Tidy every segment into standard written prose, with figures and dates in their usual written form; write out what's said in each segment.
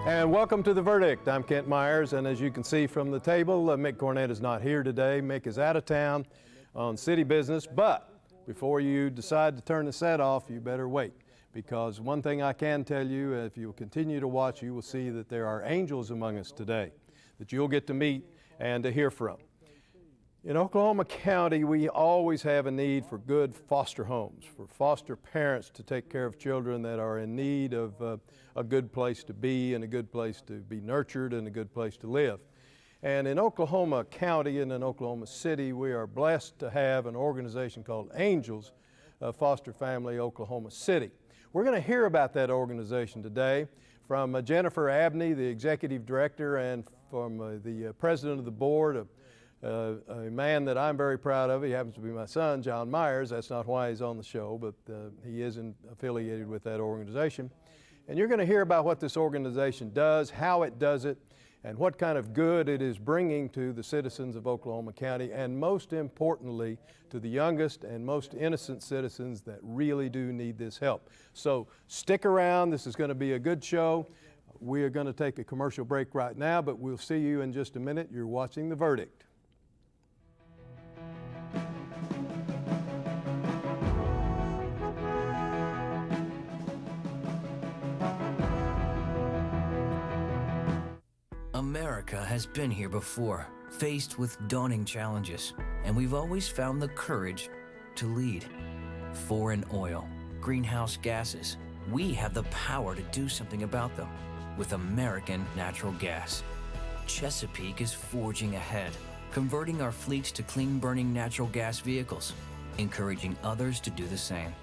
And welcome to The Verdict. I'm Kent Meyers, and as you can see from the table, Mick Cornett is not here today. Mick is out of town on city business, but before you decide to turn the set off, you better wait, because one thing I can tell you, if you continue to watch, you will see that there are angels among us today that you'll get to meet and to hear from. In Oklahoma County, we always have a need for good foster homes, for foster parents to take care of children that are in need of a good place to be and a good place to be nurtured and a good place to live. And in Oklahoma County and in Oklahoma City, we are blessed to have an organization called Angels Foster Family Oklahoma City. We're going to hear about that organization today from Jennifer Abney, the executive director, and from the president of the board, a man that I'm very proud of. He happens to be my son, John Meyers. That's not why he's on the show, but he is affiliated with that organization. And you're going to hear about what this organization does, how it does it, and what kind of good it is bringing to the citizens of Oklahoma County, and most importantly, to the youngest and most innocent citizens that really do need this help. So stick around. This is going to be a good show. We are going to take a commercial break right now, but we'll see you in just a minute. You're watching The Verdict. America has been here before, faced with daunting challenges, and we've always found the courage to lead. Foreign oil, greenhouse gases, we have the power to do something about them with American natural gas. Chesapeake is forging ahead, converting our fleets to clean-burning natural gas vehicles, encouraging others to do the same.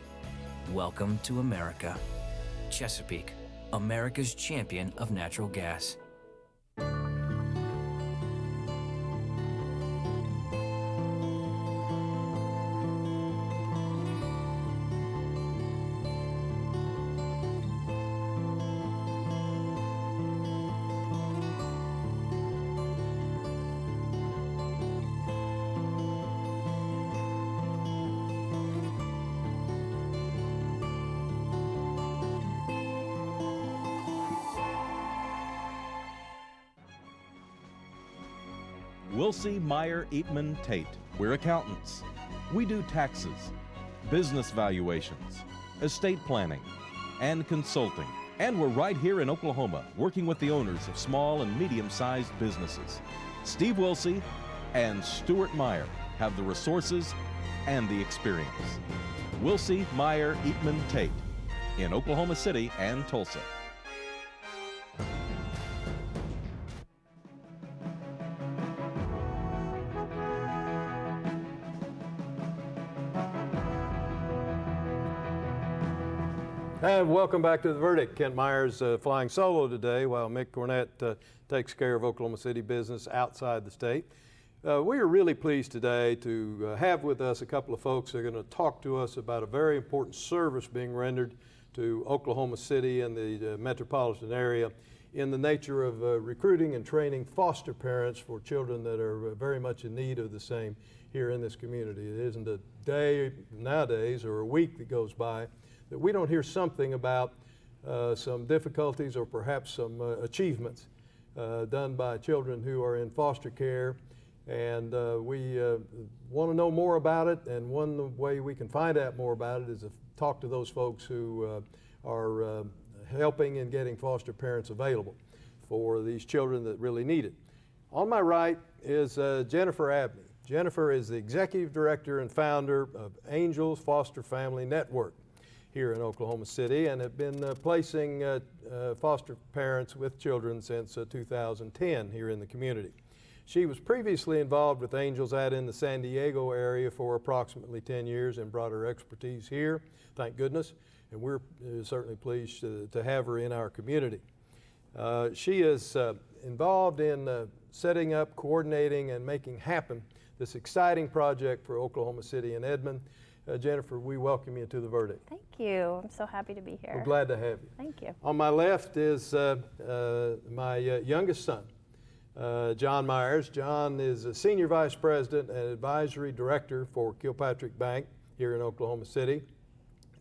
Welcome to America. Chesapeake, America's champion of natural gas. Wilsey, Meyer, Eatman, Tate. We're accountants. We do taxes, business valuations, estate planning, and consulting. And we're right here in Oklahoma, working with the owners of small and medium-sized businesses. Steve Wilsey and Stuart Meyer have the resources and the experience. Wilsey, Meyer, Eatman, Tate in Oklahoma City and Tulsa. And welcome back to The Verdict. Kent Meyers flying solo today while Mick Cornett takes care of Oklahoma City business outside the state. We are really pleased today to have with us a couple of folks that are going to talk to us about a very important service being rendered to Oklahoma City and the metropolitan area in the nature of recruiting and training foster parents for children that are very much in need of the same here in this community. It isn't a day nowadays or a week that goes by that we don't hear something about some difficulties or perhaps some achievements done by children who are in foster care. And we want to know more about it, and one way we can find out more about it is to talk to those folks who are helping and getting foster parents available for these children that really need it. On my right is Jennifer Abney. Jennifer is the executive director and founder of Angels Foster Family Network here in Oklahoma City, and have been placing foster parents with children since 2010 here in the community. She was previously involved with Angels out in the San Diego area for approximately 10 years and brought her expertise here, thank goodness, and we're certainly pleased to have her in our community. She is involved in setting up, coordinating, and making happen this exciting project for Oklahoma City and Edmond. Jennifer, we welcome you to The Verdict. Thank you. I'm so happy to be here. We're glad to have you. Thank you. On my left is my youngest son, John Meyers. John is a senior vice president and advisory director for Kilpatrick Bank here in Oklahoma City.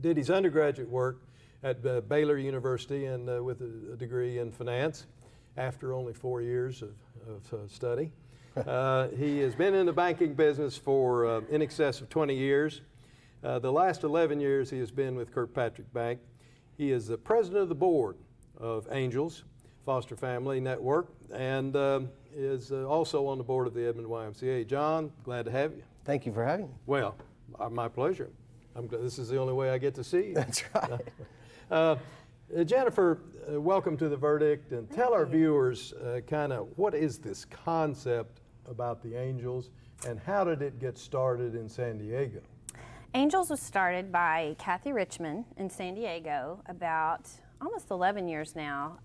Did his undergraduate work at Baylor University and with a degree in finance after only 4 years of study. He has been in the banking business for in excess of 20 years. The last 11 years he has been with Kilpatrick Bank. He is the president of the board of Angels Foster Family Network and is also on the board of the Edmond YMCA. John, glad to have you. Thank you for having me. Well, my pleasure. I'm glad this is the only way I get to see you. That's right. Jennifer, welcome to The Verdict, and tell our viewers kind of what is this concept about the Angels and how did it get started in San Diego? Angels was started by Kathy Richmond in San Diego about almost 11 years now.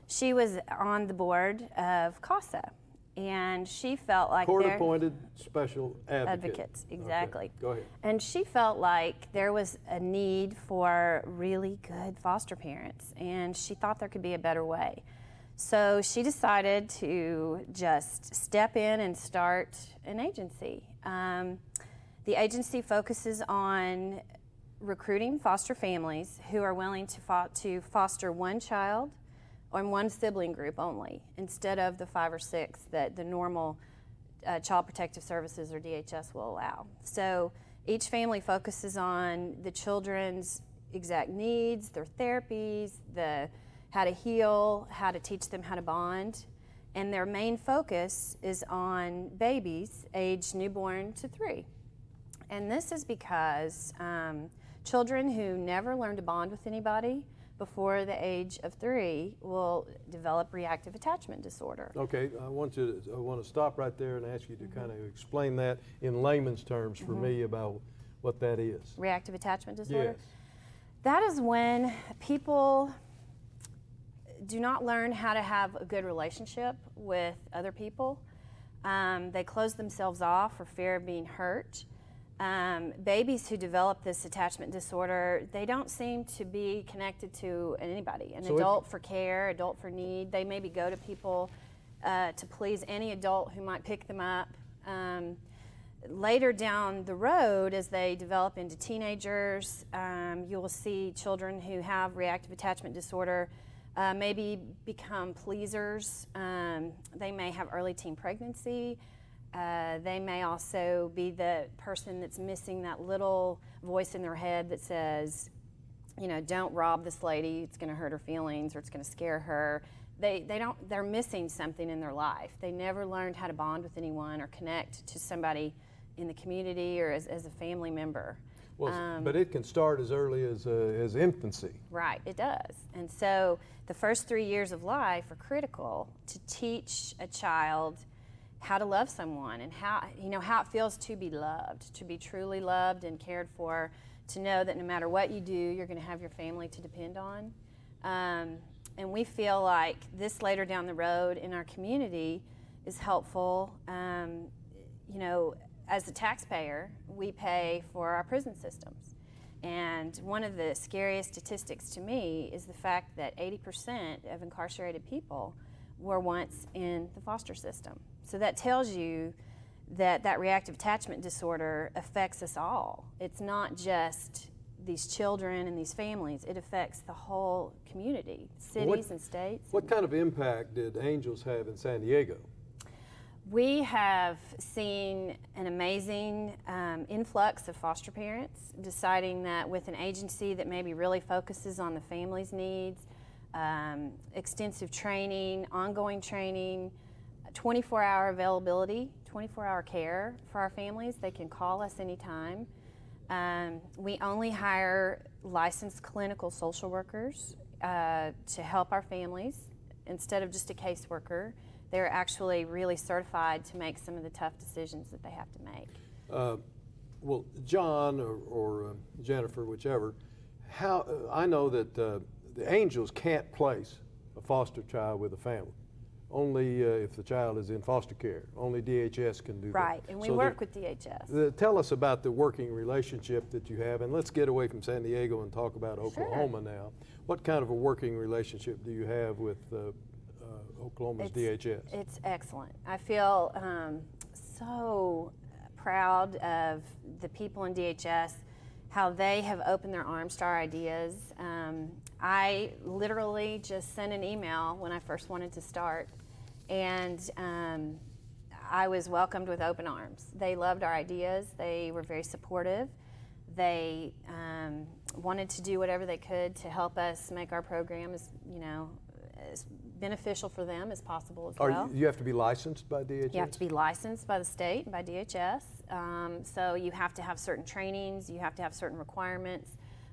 She was on the board of CASA, and she felt like Court-appointed special advocates, exactly. Okay, go ahead. And she felt like there was a need for really good foster parents, and she thought there could be a better way. So she decided to just step in and start an agency. The agency focuses on recruiting foster families who are willing to foster one child or one sibling group only, instead of the 5 or 6 that the normal Child Protective Services or DHS will allow. So each family focuses on the children's exact needs, their therapies, how to heal, how to teach them how to bond, and their main focus is on babies aged newborn to 3. And this is because children who never learn to bond with anybody before the age of 3 will develop reactive attachment disorder. Okay, I want to stop right there and ask you to kind of explain that in layman's terms for me about what that is. Reactive attachment disorder? Yes. That is when people do not learn how to have a good relationship with other people. They close themselves off for fear of being hurt. Babies who develop this attachment disorder, they don't seem to be connected to anybody, an adult for care, adult for need. They maybe go to people to please any adult who might pick them up. Later down the road, as they develop into teenagers, you will see children who have reactive attachment disorder maybe become pleasers. They may have early teen pregnancy. They may also be the person that's missing that little voice in their head that says, you know, don't rob this lady, it's going to hurt her feelings or it's going to scare her. They're missing something in their life. They never learned how to bond with anyone or connect to somebody in the community or as a family member. Well, but it can start as early as infancy. Right, it does. And so the first 3 years of life are critical to teach a child how to love someone and how it feels to be loved, to be truly loved and cared for, to know that no matter what you do, you're going to have your family to depend on. And we feel like this later down the road in our community is helpful. As a taxpayer, we pay for our prison systems. And one of the scariest statistics to me is the fact that 80% of incarcerated people were once in the foster system. So that tells you that reactive attachment disorder affects us all. It's not just these children and these families, it affects the whole community, cities and states. What kind of impact did Angels have in San Diego? We have seen an amazing influx of foster parents deciding that with an agency that maybe really focuses on the family's needs, extensive training, ongoing training, 24-hour availability, 24-hour care for our families. They can call us anytime. We only hire licensed clinical social workers to help our families instead of just a caseworker. They're actually really certified to make some of the tough decisions that they have to make. Well, John or Jennifer, whichever, I know that the Angels can't place a foster child with a family. Only if the child is in foster care. Only DHS can do that. Right, and we work with DHS. Tell us about the working relationship that you have, and let's get away from San Diego and talk about Oklahoma now. What kind of a working relationship do you have with Oklahoma's DHS? It's excellent. I feel so proud of the people in DHS how they have opened their arms to our ideas. I literally just sent an email when I first wanted to start, and I was welcomed with open arms. They loved our ideas. They were very supportive. They wanted to do whatever they could to help us make our program as, as beneficial for them as possible as well. You have to be licensed by DHS? You have to be licensed by the state and by DHS. So you have to have certain trainings, you have to have certain requirements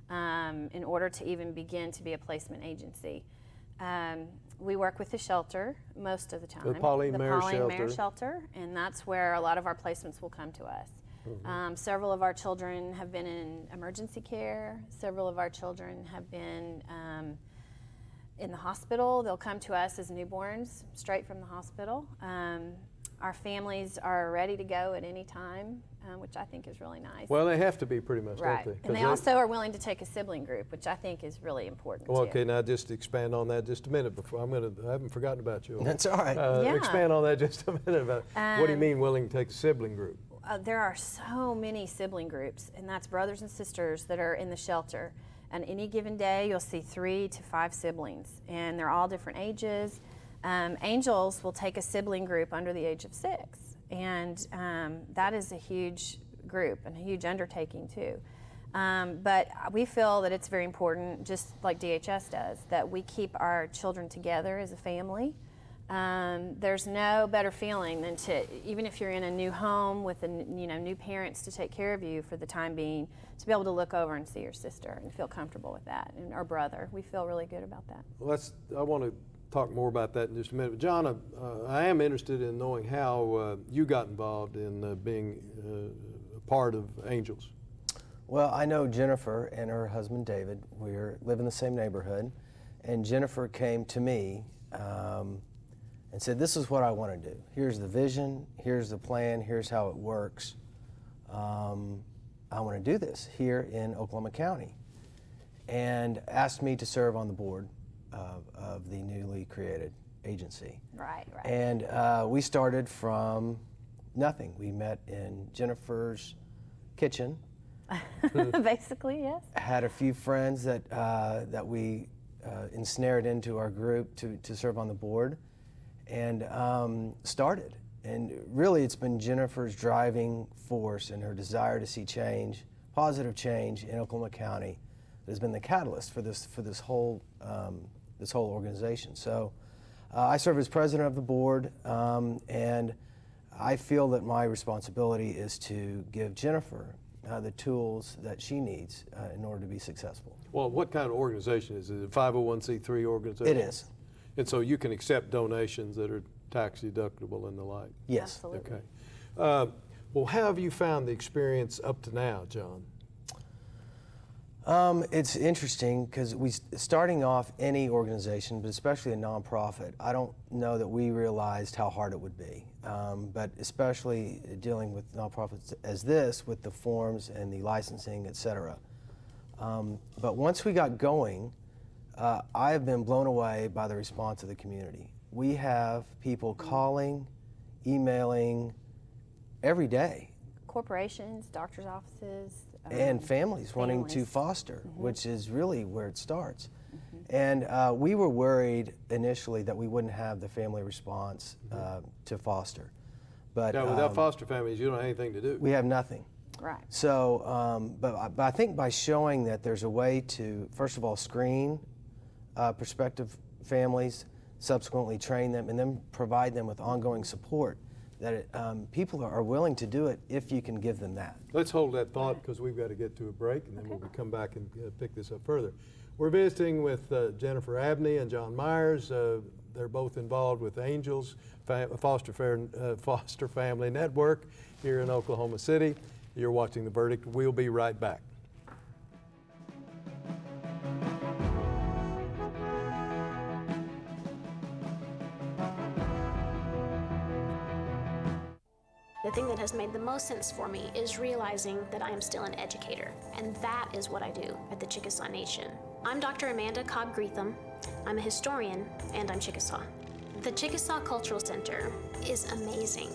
in order to even begin to be a placement agency. We work with the shelter most of the time. The Pauline Meyers Shelter, and that's where a lot of our placements will come to us. Several of our children have been in emergency care. Several of our children have been in the hospital. They'll come to us as newborns, straight from the hospital. Our families are ready to go at any time, which I think is really nice. Well, they have to be pretty much, right. don't they? And they also are willing to take a sibling group, which I think is really important Well, too. okay, now just expand on that just a minute before I haven't forgotten about you. That's all right. Yeah. Expand on that just a minute about what do you mean willing to take a sibling group? There are so many sibling groups, and that's brothers and sisters that are in the shelter. On any given day, you'll see 3 to 5 siblings, and they're all different ages. Angels will take a sibling group under the age of 6, and that is a huge group and a huge undertaking too. But we feel that it's very important, just like DHS does, that we keep our children together as a family. There's no better feeling than to, even if you're in a new home with new parents to take care of you for the time being, to be able to look over and see your sister and feel comfortable with that, and our brother. We feel really good about that. Well, I want to talk more about that in just a minute. But John, I am interested in knowing how you got involved in being a part of Angels. Well, I know Jennifer and her husband David. We live in the same neighborhood, and Jennifer came to me and said, "This is what I want to do. Here's the vision. Here's the plan. Here's how it works. I want to do this here in Oklahoma County," and asked me to serve on the board of the newly created agency. Right. And we started from nothing. We met in Jennifer's kitchen. Basically, yes. Had a few friends that we ensnared into our group to serve on the board, and started. And really, it's been Jennifer's driving force and her desire to see change, positive change in Oklahoma County, that has been the catalyst for this whole organization. So I serve as president of the board, and I feel that my responsibility is to give Jennifer the tools that she needs in order to be successful. Well, what kind of organization is it? A 501c3 organization? It is. And so you can accept donations that are tax deductible and the like? Yes. Absolutely. Okay. Well, how have you found the experience up to now, John? It's interesting because starting off any organization, but especially a nonprofit, I don't know that we realized how hard it would be. But especially dealing with nonprofits as this, with the forms and the licensing, et cetera. But once we got going, I have been blown away by the response of the community. We have people calling, emailing every day. Corporations, doctors' offices. And families wanting to foster, which is really where it starts. And we were worried initially that we wouldn't have the family response to foster. But Now, without foster families, you don't have anything to do. we have nothing. Right. So, but I think by showing that there's a way to, first of all, screen prospective families, subsequently train them, and then provide them with ongoing support, that people are willing to do it if you can give them that. Let's hold that thought because we've got to get to a break, and then we'll come back and pick this up further. We're visiting with Jennifer Abney and John Meyers. They're both involved with Angels Foster Family Network here in Oklahoma City. You're watching The Verdict. We'll be right back. The thing that has made the most sense for me is realizing that I am still an educator, and that is what I do at the Chickasaw Nation. I'm Dr. Amanda Cobb-Greetham. I'm a historian, and I'm Chickasaw. The Chickasaw Cultural Center is amazing.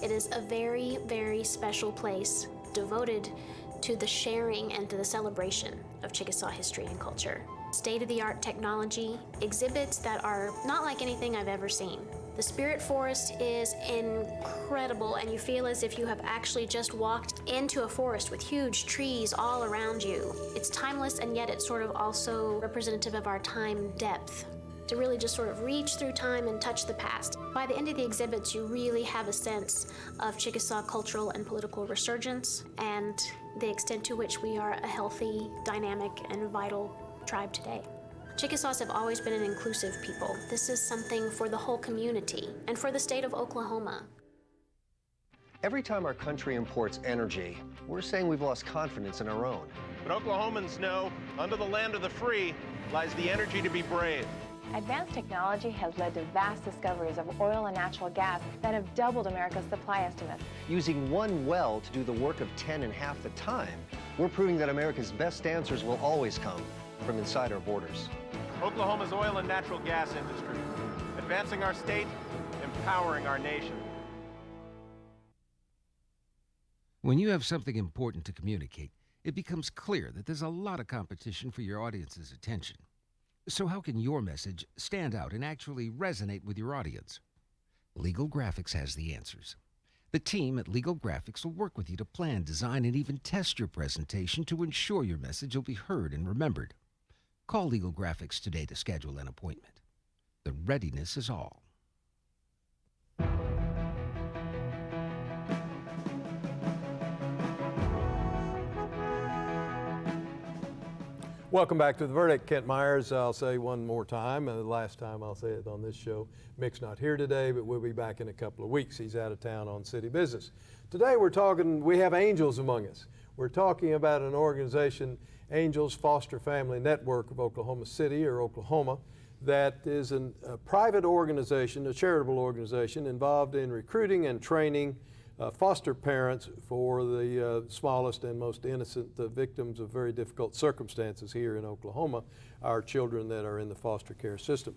It is a very, very special place devoted to the sharing and to the celebration of Chickasaw history and culture. State-of-the-art technology, exhibits that are not like anything I've ever seen. The Spirit Forest is incredible, and you feel as if you have actually just walked into a forest with huge trees all around you. It's timeless, and yet it's sort of also representative of our time depth, to really just sort of reach through time and touch the past. By the end of the exhibits, you really have a sense of Chickasaw cultural and political resurgence, and the extent to which we are a healthy, dynamic, and vital tribe today. Chickasaws have always been an inclusive people. This is something for the whole community and for the state of Oklahoma. Every time our country imports energy, we're saying we've lost confidence in our own. But Oklahomans know, under the land of the free lies the energy to be brave. Advanced technology has led to vast discoveries of oil and natural gas that have doubled America's supply estimates. Using one well to do the work of 10 in half the time, we're proving that America's best answers will always come from inside our borders. Oklahoma's oil and natural gas industry, advancing our state, empowering our nation. When you have something important to communicate, it becomes clear that there's a lot of competition for your audience's attention. So how can your message stand out and actually resonate with your audience? Legal Graphics has the answers. The team at Legal Graphics will work with you to plan, design, and even test your presentation to ensure your message will be heard and remembered. Call Legal Graphics today to schedule an appointment. The readiness is all. Welcome back to The Verdict. Kent Meyers. I'll say one more time, the last time I'll say it on this show. Mick's not here today, but we'll be back in a couple of weeks. He's out of town on city business. Today we have angels among us. We're talking about an organization, Angels Foster Family Network of Oklahoma City, or Oklahoma, that is a private organization, a charitable organization involved in recruiting and training foster parents for the smallest and most innocent victims of very difficult circumstances here in Oklahoma, our children that are in the foster care system.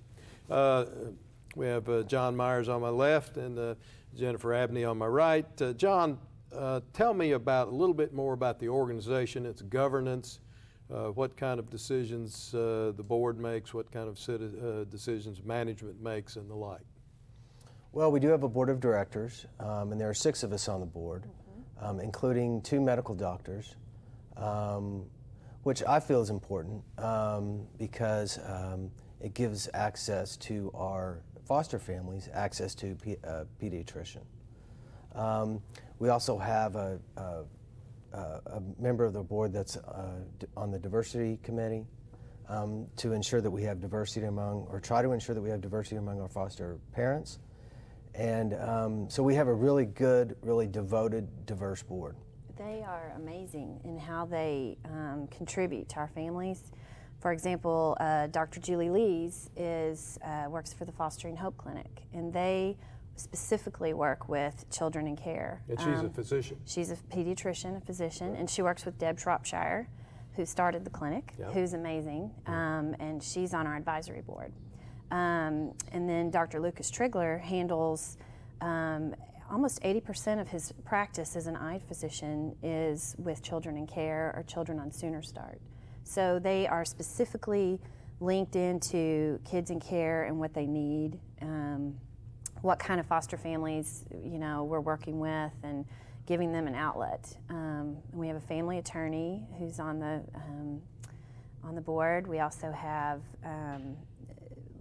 We have John Meyers on my left and Jennifer Abney on my right. John, tell me a little bit more about the organization, its governance, what kind of decisions the board makes, what kind of decisions management makes, and the like. Well, we do have a board of directors, and there are 6 of us on the board, including 2 medical doctors, which I feel is important because it gives access to our foster families, access to a pediatrician. We also have a member of the board that's on the diversity committee to ensure that we have diversity try to ensure that we have diversity among our foster parents. And so we have a really good, really devoted, diverse board. They are amazing in how they contribute to our families. For example, Dr. Julie Lees works for the Fostering Hope Clinic, and they specifically work with children in care. And she's a physician. She's a pediatrician, a physician, and she works with Deb Shropshire, who started the clinic, who's amazing, and she's on our advisory board. And then Dr. Lucas Trigler handles almost 80% of his practice as an eye physician is with children in care or children on Sooner Start. So they are specifically linked into kids in care and what they need, what kind of foster families we're working with, and giving them an outlet. We have a family attorney who's on the board. We also have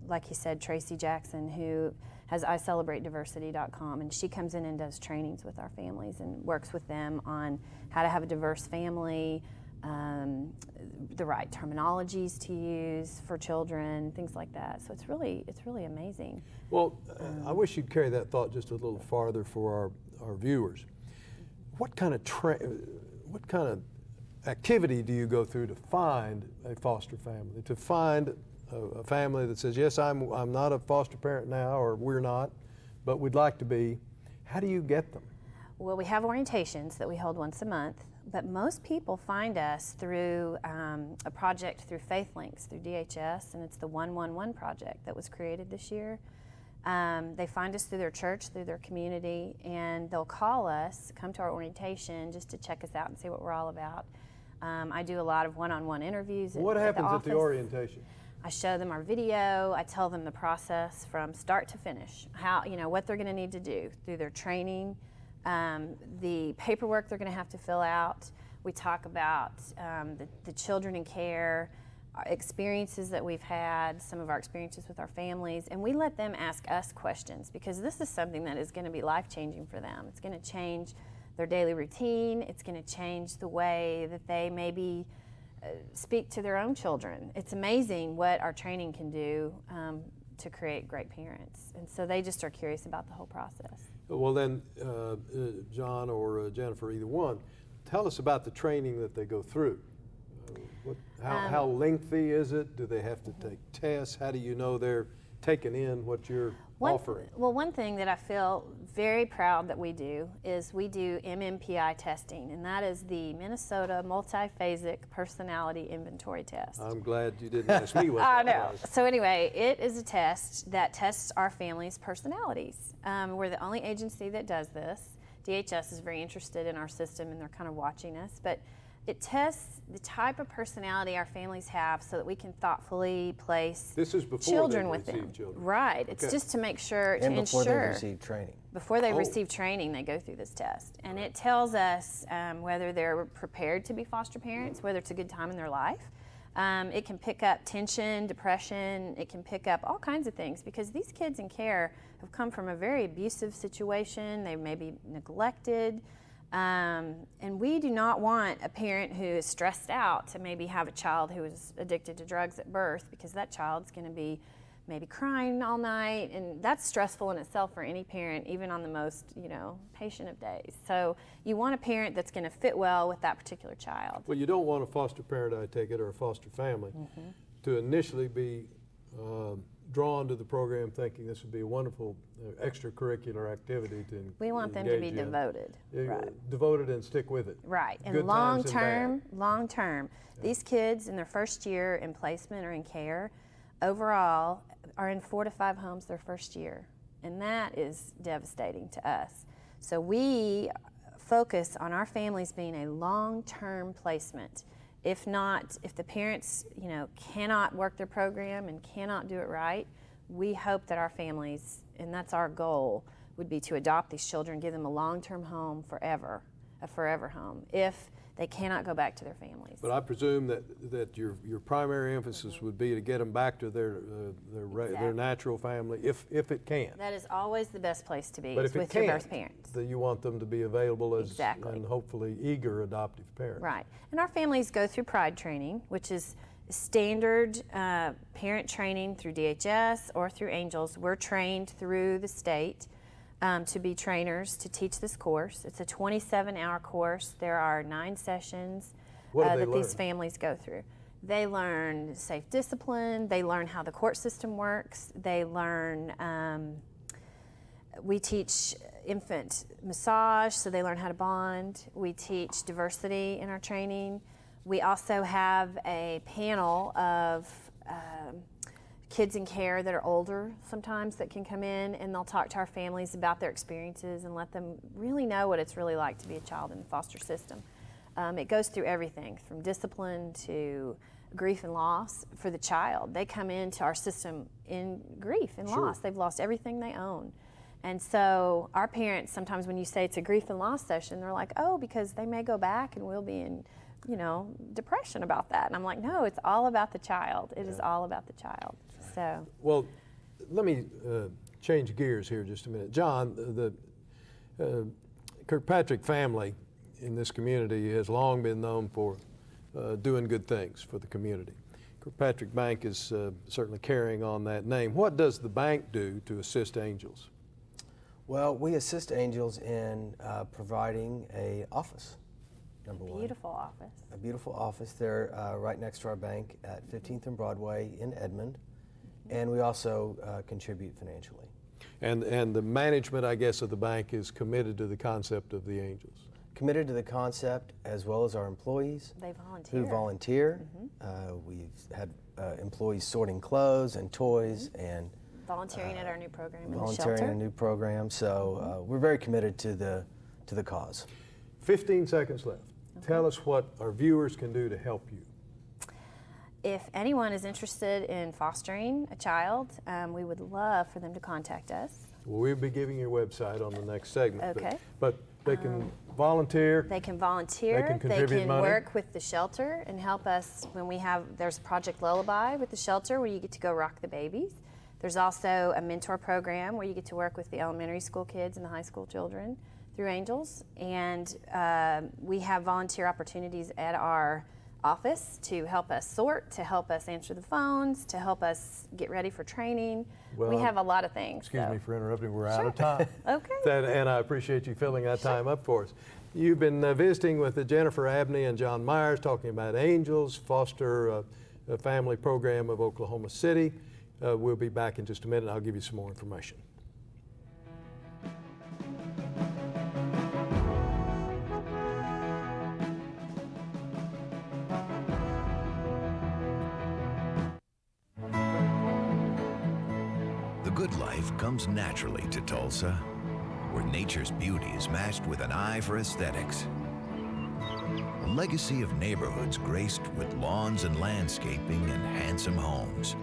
like you said, Tracy Jackson, who has ICelebrateDiversity.com, and she comes in and does trainings with our families and works with them on how to have a diverse family, the right terminologies to use for children, things like that. So it's really amazing. Well, I wish you'd carry that thought just a little farther for our viewers. What kind of activity do you go through to find a foster family, to find a family that says, yes, I'm not a foster parent now, or we're not, but we'd like to be? How do you get them? Well, we have orientations that we hold once a month, but most people find us through a project through Faith Links, through DHS, and it's the 111 project that was created this year. They find us through their church, through their community, and they'll call us, come to our orientation just to check us out and see what we're all about. I do a lot of one-on-one interviews. What happens at the orientation? I show them our video. I tell them the process from start to finish, how, what they're going to need to do through their training, the paperwork they're going to have to fill out. We talk about the children in care, our experiences that we've had, some of our experiences with our families, and we let them ask us questions because this is something that is going to be life-changing for them. It's going to change their daily routine. It's going to change the way that they maybe speak to their own children. It's amazing what our training can do to create great parents. And so they just are curious about the whole process. Well then, John or Jennifer, either one, tell us about the training that they go through. How lengthy is it? Do they have to take tests? How do you know they're taking in what you're offering? Well, one thing that I feel very proud that we do is we do MMPI testing, and that is the Minnesota Multi-Phasic Personality Inventory Test. I'm glad you didn't ask me what I that know. was. So anyway, it is a test that tests our family's personalities. We're the only agency that does this. DHS is very interested in our system, and they're kind of watching us, but it tests the type of personality our families have so that we can thoughtfully place This is before children they with them. receive children. Right. It's Okay. just to make sure, And to before ensure. they receive training. Before they Oh. receive training, they go through this test. And it tells us whether they're prepared to be foster parents, whether it's a good time in their life. It can pick up tension, depression. It can pick up all kinds of things because these kids in care have come from a very abusive situation. They may be neglected. And we do not want a parent who is stressed out to maybe have a child who is addicted to drugs at birth because that child's going to be maybe crying all night, and that's stressful in itself for any parent, even on the most, patient of days. So you want a parent that's going to fit well with that particular child. Well, you don't want a foster parent, I take it, or a foster family to initially be drawn to the program thinking this would be a wonderful extracurricular activity to We want them to be engage in. devoted. Right. Devoted and stick with it. Right, and Good long times term, and these kids in their first year in placement or in care, overall, are in 4 to 5 homes their first year, and that is devastating to us. So we focus on our families being a long-term placement. If the parents, cannot work their program and cannot do it right, we hope that our families, and that's our goal, would be to adopt these children, give them a long-term home forever, a forever home, if they cannot go back to their families. But I presume that your primary emphasis would be to get them back to their natural family, if it can. That is always the best place to be, But is if it with your can't, birth parents. then you want them to be available as Exactly. and hopefully eager adoptive parents. Right. And our families go through PRIDE training, which is standard parent training through DHS or through Angels. We're trained through the state to be trainers to teach this course. It's a 27-hour course. There are 9 sessions What do they that these learn? families go through. They learn safe discipline. They learn how the court system works. They learn, we teach infant massage, so they learn how to bond. We teach diversity in our training. We also have a panel of kids in care that are older sometimes that can come in, and they'll talk to our families about their experiences and let them really know what it's really like to be a child in the foster system. It goes through everything from discipline to grief and loss for the child. They come into our system in grief and Sure. loss. They've lost everything they own. And so our parents, sometimes when you say it's a grief and loss session, they're like, oh, because they may go back and we'll be in, depression about that. And I'm like, no, it's all about the child. It is all about the child. So. Well, let me change gears here just a minute. John, the Kirkpatrick family in this community has long been known for doing good things for the community. Kirkpatrick Bank is certainly carrying on that name. What does the bank do to assist Angels? Well, we assist Angels in providing an office, number one. Beautiful office. A beautiful office there right next to our bank at 15th and Broadway in Edmond. And we also contribute financially. And the management, I guess, of the bank is committed to the concept of the Angels. Committed to the concept, as well as our employees They volunteer. who volunteer. We've had employees sorting clothes and toys and volunteering at our new program in the volunteering shelter. in a new program. So we're very committed to the cause. 15 seconds left. Tell us what our viewers can do to help you. If anyone is interested in fostering a child, we would love for them to contact us. We'll be giving your website on the next segment. Okay. But they can volunteer. They can volunteer. They can contribute money. Work with the shelter and help us when there's Project Lullaby with the shelter where you get to go rock the babies. There's also a mentor program where you get to work with the elementary school kids and the high school children through Angels. And we have volunteer opportunities at our office to help us sort, to help us answer the phones, to help us get ready for training. Well, we have a lot of things. Excuse me for interrupting. We're out of time. Okay. And I appreciate you filling that time up for us. You've been visiting with Jennifer Abney and John Meyers talking about Angels, foster family program of Oklahoma City. We'll be back in just a minute. I'll give you some more information. The good life comes naturally to Tulsa, where nature's beauty is matched with an eye for aesthetics. A legacy of neighborhoods graced with lawns and landscaping and handsome homes.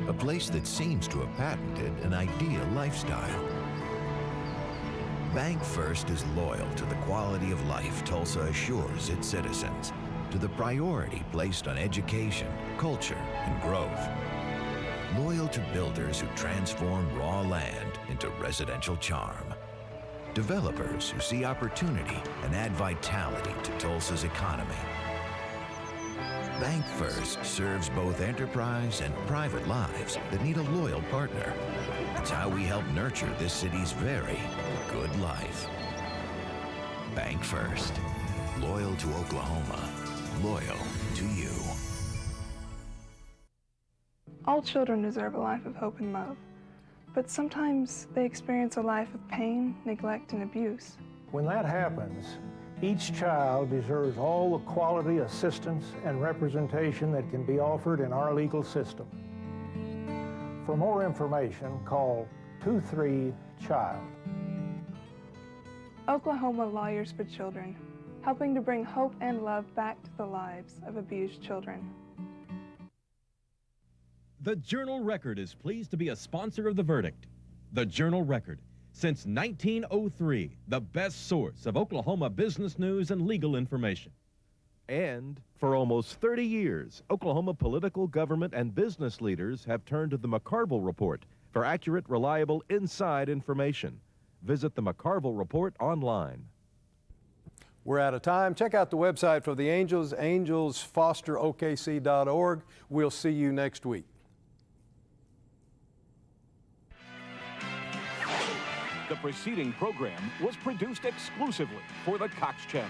A place that seems to have patented an ideal lifestyle. Bank First is loyal to the quality of life Tulsa assures its citizens, to the priority placed on education, culture, and growth. Loyal to builders who transform raw land into residential charm. Developers who see opportunity and add vitality to Tulsa's economy. Bank First serves both enterprise and private lives that need a loyal partner. It's how we help nurture this city's very good life. Bank First. Loyal to Oklahoma. Loyal to you. All children deserve a life of hope and love, but sometimes they experience a life of pain, neglect, and abuse. When that happens, each child deserves all the quality assistance and representation that can be offered in our legal system. For more information, call 23-CHILD. Oklahoma Lawyers for Children, helping to bring hope and love back to the lives of abused children. The Journal-Record is pleased to be a sponsor of The Verdict. The Journal-Record, since 1903, the best source of Oklahoma business news and legal information. And for almost 30 years, Oklahoma political, government, and business leaders have turned to the McCarville Report for accurate, reliable, inside information. Visit the McCarville Report online. We're out of time. Check out the website for the Angels, angelsfosterokc.org. We'll see you next week. The preceding program was produced exclusively for the Cox Channel.